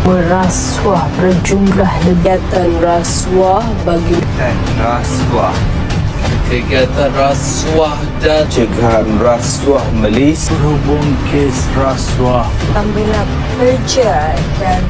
Merasuah berjumlah kegiatan rasuah bagi kegiatan rasuah dan cegahan rasuah Malaysia, berhubung kes rasuah, ambil kerja dan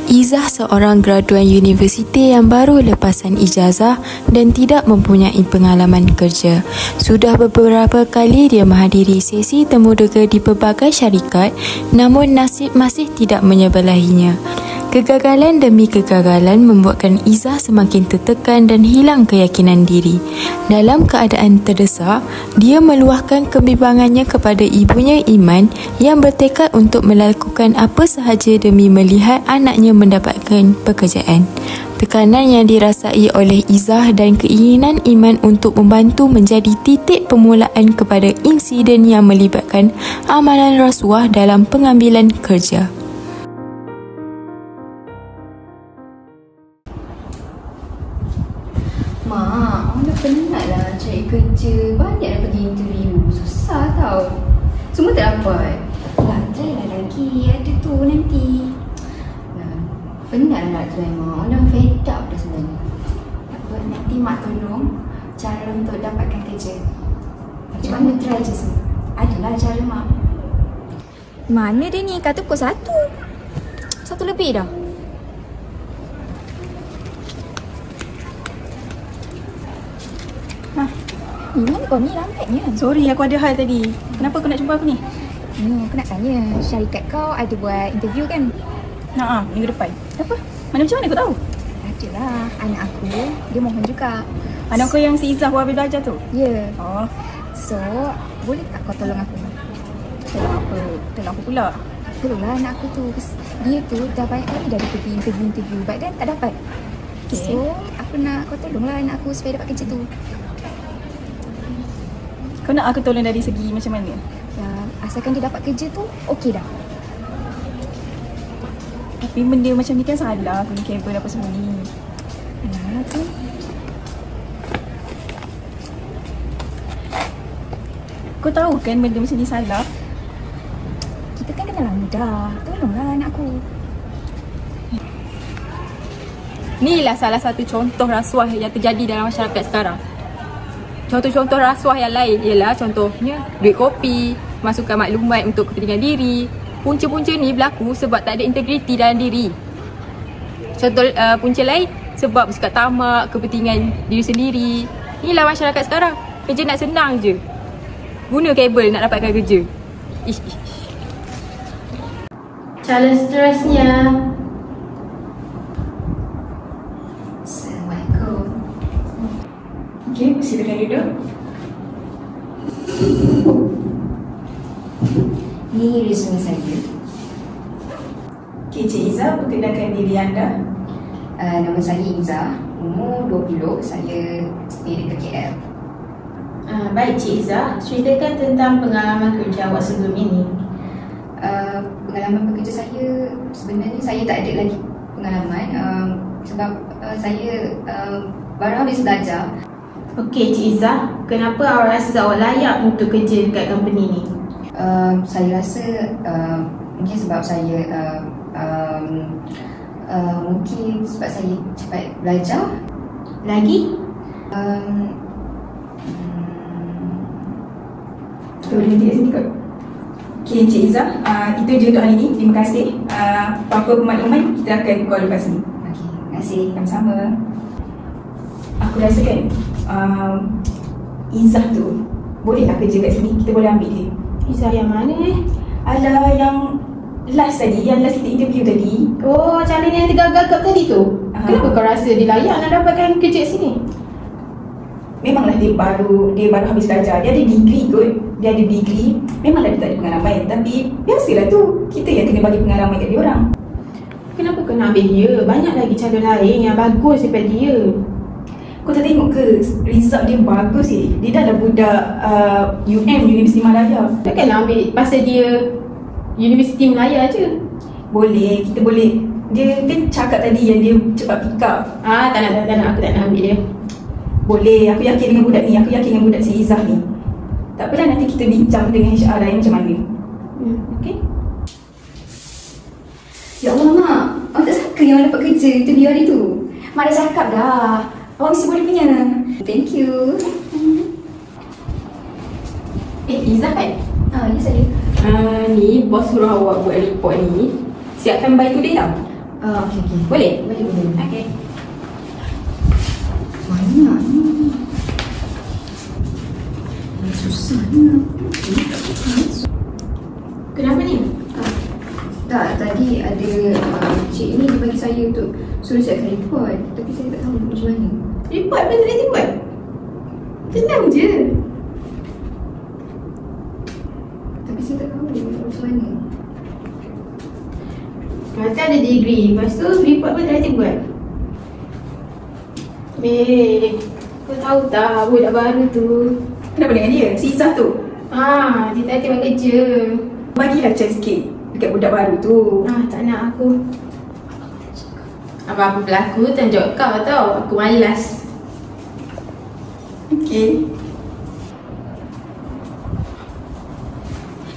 Izzah seorang graduan universiti yang baru lepasan ijazah dan tidak mempunyai pengalaman kerja. Sudah beberapa kali dia menghadiri sesi temudega di pelbagai syarikat, namun nasib masih tidak menyebelahinya. Kegagalan demi kegagalan membuatkan Izzah semakin tertekan dan hilang keyakinan diri. Dalam keadaan terdesak, dia meluahkan kebimbangannya kepada ibunya Iman yang bertekad untuk melakukan apa sahaja demi melihat anaknya mendapatkan pekerjaan. Tekanan yang dirasai oleh Izzah dan keinginan Iman untuk membantu menjadi titik permulaan kepada insiden yang melibatkan amalan rasuah dalam pengambilan kerja. Mak, Ona penatlah cari kerja. Banyak dah pergi interview. Susah tau. Semua tak dapat. Lah, try lah lagi. Ada tu nanti. Penat nak try, Mak. Ona fed up dah sebenarnya. Tak apa, nanti Mak tolong cara untuk dapatkan kerja. Macam mana try je semua. Adalah cara Mak. Mana dia ni? Kata pukul 1. 1 lebih dah. Mana kau ni lambatnya? Sorry, aku ada hal tadi. Kenapa kau nak jumpa aku ni? Aku nak tanya, syarikat kau ada buat interview kan? Minggu depan. Apa? Mana macam mana kau tahu? Adalah, anak aku, dia mohon juga. Anak kau yang si Izzah habis belajar tu? Ya. Oh. So, boleh tak kau tolong aku? Tolong apa? Tolong aku pula? Tolonglah anak aku tu. Dia tu dah banyak kali dah pergi interview but then tak dapat. Okay. So, aku nak kau tolonglah anak aku supaya dapat kerja tu. Kau nak aku tolong dari segi macam mana? Ya, asalkan dia dapat kerja tu, okey dah. Tapi benda macam ni kan salah. Guna kabel apa semua ni. Nah, tu. Kau tahu kan benda macam ni salah? Kita kan kenal lama dah. Tolonglah anak aku. Inilah salah satu contoh rasuah yang terjadi dalam masyarakat sekarang. Contoh-contoh rasuah yang lain ialah contohnya duit kopi, masukkan maklumat untuk kepentingan diri. Punca-punca ni berlaku sebab tak ada integriti dalam diri. Contoh punca lain sebab bersikap tamak, kepentingan diri sendiri. Inilah masyarakat sekarang. Kerja nak senang je. Guna kabel nak dapatkan kerja. Ish. Challenge seterusnya. Assalamualaikum. Okey, silakan duduk. Ni resume saya. Okey, Cik Izzah, perkenalkan diri anda. Nama saya Izzah. Umur 20. Saya stay dekat KL. Baik Cik Izzah, ceritakan tentang pengalaman kerja awak sebelum ini. Pengalaman bekerja saya, sebenarnya saya tak ada lagi pengalaman sebab saya baru habis belajar. Okey Cik Izzah, kenapa awak rasa awak layak untuk kerja dekat company ni? Saya rasa mungkin sebab saya mungkin sebab saya cepat belajar. Lagi? Kita boleh nanti kat sini kot. Okey Cik Izzah, itu je untuk hari ni. Terima kasih. Apa-apa makluman kita akan call lepas ni. Okey, terima kasih. Sama-sama. Aku rasa kan Izzah tu bolehlah kerja kat sini. Kita boleh ambil dia. Izzah yang mana Alah, yang last tadi, yang last kita interview tadi. Oh, calon yang tergagal tadi tu. Kenapa kau rasa dia layak nak dapatkan kerja sini? memanglah dia baru habis belajar. Dia ada degree kot. Dia ada degree. Memanglah dia tak ada pengalaman. Tapi biasalah tu, kita yang kena bagi pengalaman kat dia orang. Kenapa kena ambil dia? Banyak lagi calon lain yang bagus daripada dia. Kau tak tengok ke result dia bagus Dia dah budak Universiti Malaya. Takkanlah ambil pasal dia Universiti Malaya je. Boleh, kita boleh. Dia kan cakap tadi yang dia cepat pick up. Tak nak, aku tak nak ambil dia. Boleh, aku yakin dengan budak ni. Aku yakin dengan budak si Izzah ni. Tak apalah, nanti kita bincang dengan HR lain macam mana. Okay. Ya Allah, Mak. Awak tak sangka yang awak dapat kerja interview hari tu? Mak dah cakap dah. Awak mesti boleh punya. Thank you. Izzah kan? Ya saya. Ni bos suruh awak buat report ni. Siapkan by today tau. Okey. Boleh? Boleh. Okay. Banyak ni. Susah ni. Kenapa ni? Tak, tadi ada cik ni dia bagi saya untuk suruh siapkan report. Tapi saya tak tahu macam mana. Report apa tadi buat? Tenang je. Tapi saya tak tahu macam mana. Macam ada degree, lepas tu report pun tadi buat. Kau tahu tak budak baru tu? Kenapa dengan dia? Si Izzah tu? Dia tadi buat kerja. Bagilah chance sikit dekat budak baru tu. Tak nak aku. Apa-apa berlaku, tanggung kau tau. Aku malas. Okay.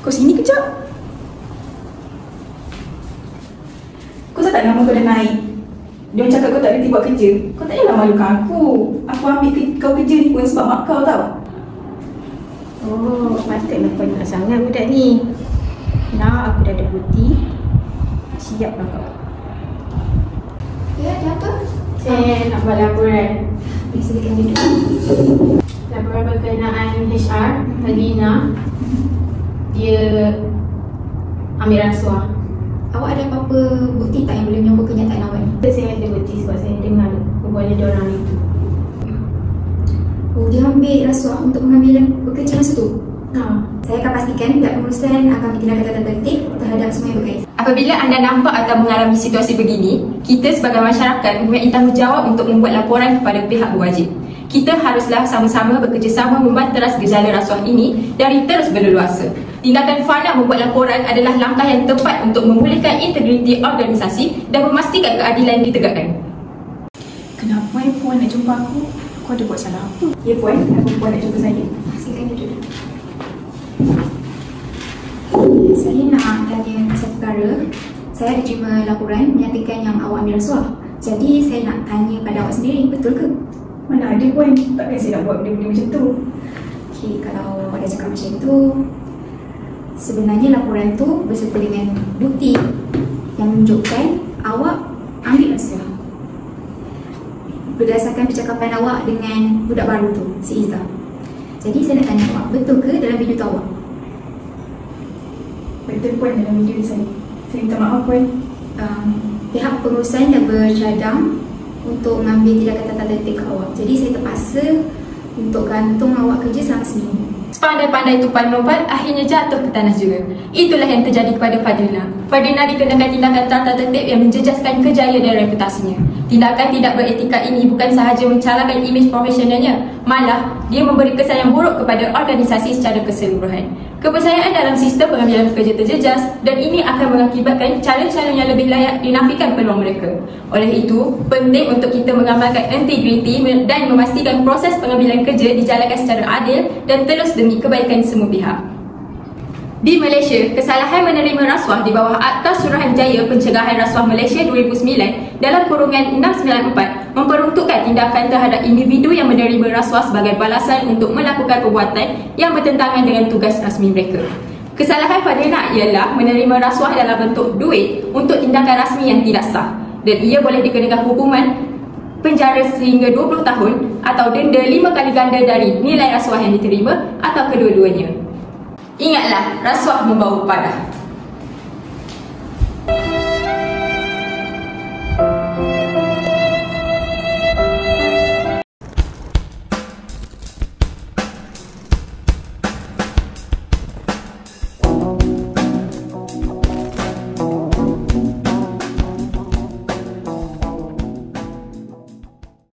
Kau sini kejap. Kau tak nama kau dah naik. Dia cakap kau tak reti buat kerja. Kau tak payahlah malukan aku. Aku ambil kau kerja ni pun sebab mak kau tau. Patutlah kau nak sangat budak ni. Nah, aku dah ada bukti. Siaplah kau. Ya, ada apa? Saya nak buat laporan. Silakan duduk. Laporan berkenaan HR Alina. Dia ambil rasuah. Awak ada apa-apa bukti tak yang boleh menyokong kenyataan awak ni? Saya ada bukti sebab saya dengar perbualan dia orang itu. Dia ambil rasuah untuk mengambil bekerja masa tu? Saya akan pastikan pihak pengurusan akan bertindakan tertib terhadap semua yang berkaitan. Apabila anda nampak atau mengalami situasi begini, kita sebagai masyarakat mempunyai tanggungjawab untuk membuat laporan kepada pihak berwajib. Kita haruslah sama-sama bekerjasama membanteras gejala rasuah ini dari terus berleluasa. Tindakan Fana membuat laporan adalah langkah yang tepat untuk memulihkan integriti organisasi dan memastikan keadilan ditegakkan. Kenapa Puan nak jumpa aku? Kau ada buat salah apa? Ya Puan, kenapa Puan nak jumpa saya? Silakan duduk. Saya nak tanya pasal perkara. Saya ada terima laporan menyatakan yang awak ambil rasuah. Jadi saya nak tanya pada awak sendiri, betul ke? Mana ada Puan, takkan saya nak buat benda-benda macam tu. Okey, kalau awak dah cakap macam tu, sebenarnya laporan tu berserta dengan bukti yang menunjukkan awak ambil rasuah berdasarkan percakapan awak dengan budak baru tu, si Izzah. Jadi saya nak tanya awak, betul ke dalam video tu awak? Betul Puan, dalam video saya. Saya minta maaf Puan. Pihak pengurusan dah bercadang untuk mengambil tindakan tata tertib ke awak. Jadi saya terpaksa untuk gantung awak kerja selama seminggu. Sepandai-pandai tupan lompat akhirnya jatuh ke tanah juga. Itulah yang terjadi kepada Fadlina. Fadlina dikenakan tindakan tata tertib yang menjejaskan kejayaan dan reputasinya. Tindakan tidak beretika ini bukan sahaja mencalahkan imej profesionalnya, malah dia memberi kesan yang buruk kepada organisasi secara keseluruhan. Kepercayaan dalam sistem pengambilan pekerja terjejas dan ini akan mengakibatkan calon-calon yang lebih layak dinafikan peluang mereka. Oleh itu, penting untuk kita mengamalkan integriti dan memastikan proses pengambilan kerja dijalankan secara adil dan terus demi kebaikan semua pihak. Di Malaysia, kesalahan menerima rasuah di bawah Akta Suruhanjaya Pencegahan Rasuah Malaysia 2009 dalam kurungan 694 memperuntukkan tindakan terhadap individu yang menerima rasuah sebagai balasan untuk melakukan perbuatan yang bertentangan dengan tugas rasmi mereka. Kesalahan Fadlina ialah menerima rasuah dalam bentuk duit untuk tindakan rasmi yang tidak sah dan ia boleh dikenakan hukuman penjara sehingga 20 tahun atau denda 5 kali ganda dari nilai rasuah yang diterima atau kedua-duanya. Ingatlah, rasuah membawa padah.